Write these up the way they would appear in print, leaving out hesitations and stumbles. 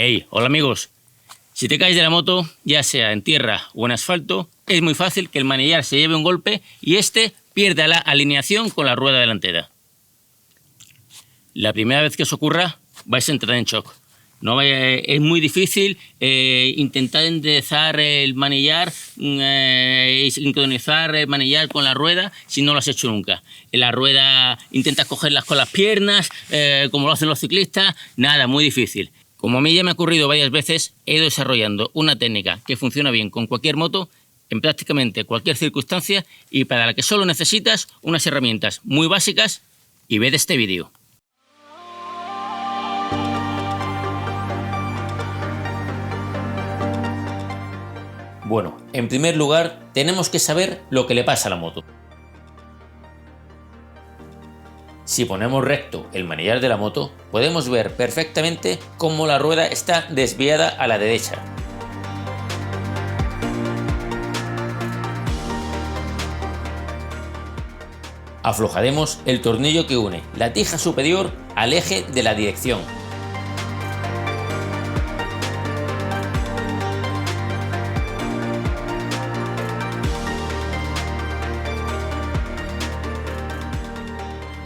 Hey, hola amigos. Si te caes de la moto, ya sea en tierra o en asfalto, es muy fácil que el manillar se lleve un golpe y este pierda la alineación con la rueda delantera. La primera vez que os ocurra, vais a entrar en shock. Es muy difícil intentar enderezar el manillar y sincronizar el manillar con la rueda si no lo has hecho nunca. En la rueda intentas cogerlas con las piernas, como lo hacen los ciclistas, nada, muy difícil. Como a mí ya me ha ocurrido varias veces, he ido desarrollando una técnica que funciona bien con cualquier moto, en prácticamente cualquier circunstancia y para la que solo necesitas unas herramientas muy básicas y ve de este vídeo. Bueno, en primer lugar tenemos que saber lo que le pasa a la moto. Si ponemos recto el manillar de la moto, podemos ver perfectamente cómo la rueda está desviada a la derecha. Aflojaremos el tornillo que une la tija superior al eje de la dirección.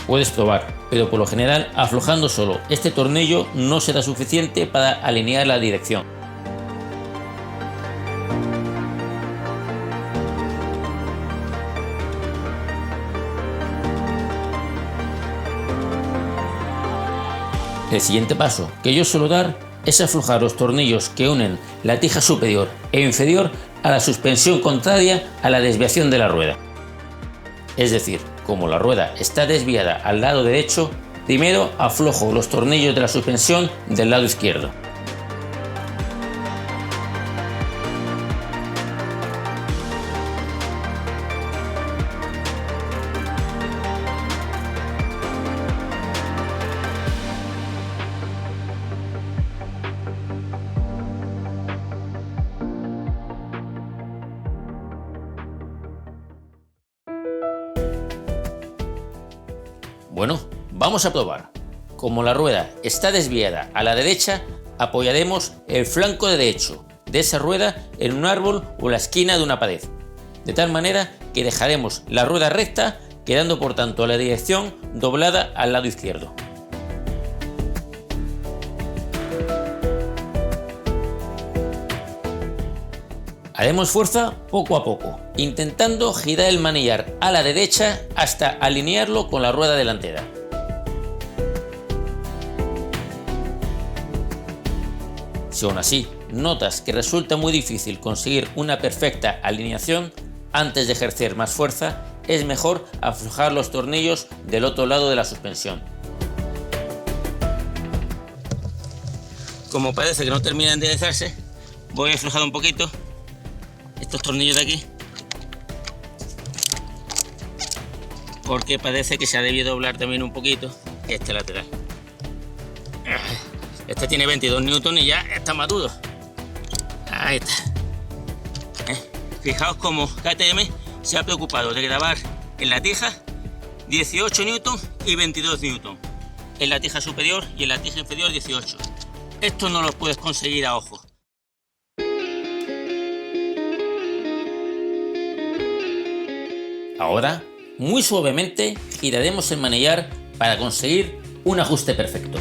Puedes probar, pero por lo general aflojando solo este tornillo no será suficiente para alinear la dirección. El siguiente paso que yo suelo dar es aflojar los tornillos que unen la tija superior e inferior a la suspensión contraria a la desviación de la rueda. Es decir, como la rueda está desviada al lado derecho, primero aflojo los tornillos de la suspensión del lado izquierdo. Bueno, vamos a probar. Como la rueda está desviada a la derecha, apoyaremos el flanco derecho de esa rueda en un árbol o la esquina de una pared, de tal manera que dejaremos la rueda recta, quedando por tanto la dirección doblada al lado izquierdo. Haremos fuerza poco a poco, intentando girar el manillar a la derecha hasta alinearlo con la rueda delantera. Si aún así notas que resulta muy difícil conseguir una perfecta alineación, antes de ejercer más fuerza, es mejor aflojar los tornillos del otro lado de la suspensión. Como parece que no termina de enderezarse, voy a aflojar un poquito estos tornillos de aquí, porque parece que se ha debido doblar también un poquito este lateral. Este tiene 22 newton y ya está maduro. Ahí está. Fijaos cómo KTM se ha preocupado de grabar en la tija 18 newton y 22 newton, en la tija superior y en la tija inferior 18. Esto no lo puedes conseguir a ojo. Ahora, muy suavemente giraremos el manillar para conseguir un ajuste perfecto.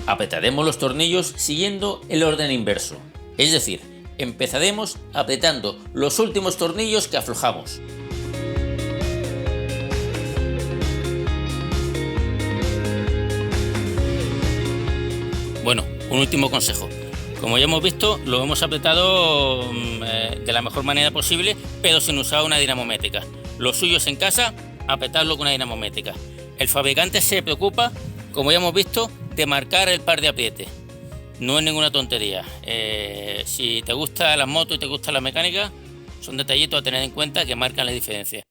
Apretaremos los tornillos siguiendo el orden inverso, es decir, empezaremos apretando los últimos tornillos que aflojamos. Bueno, un último consejo. Como ya hemos visto, lo hemos apretado de la mejor manera posible, pero sin usar una dinamométrica. Lo suyo es en casa, apretarlo con una dinamométrica. El fabricante se preocupa, como ya hemos visto, de marcar el par de apriete. No es ninguna tontería. Si te gustan las motos y te gusta la mecánica, son detallitos a tener en cuenta que marcan la diferencia.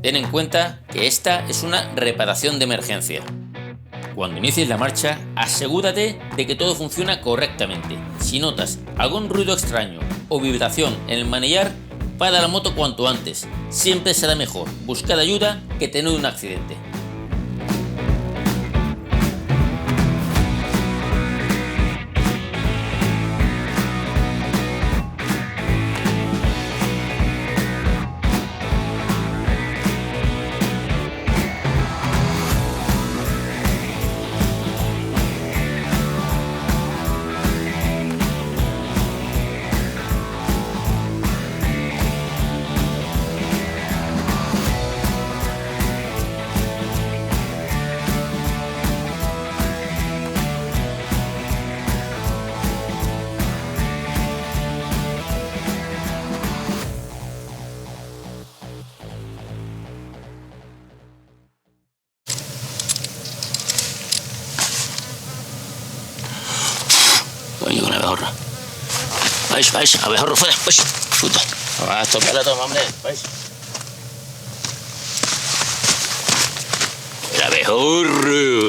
Ten en cuenta que esta es una reparación de emergencia. Cuando inicies la marcha, asegúrate de que todo funciona correctamente. Si notas algún ruido extraño o vibración en el manillar, Para la moto cuanto antes. Siempre será mejor buscar ayuda que tener un accidente. Coño, con abejorro. Vais, abejorro fuera, vais, puto. Vas a tocarla toma, hombre, vais. El abejorro.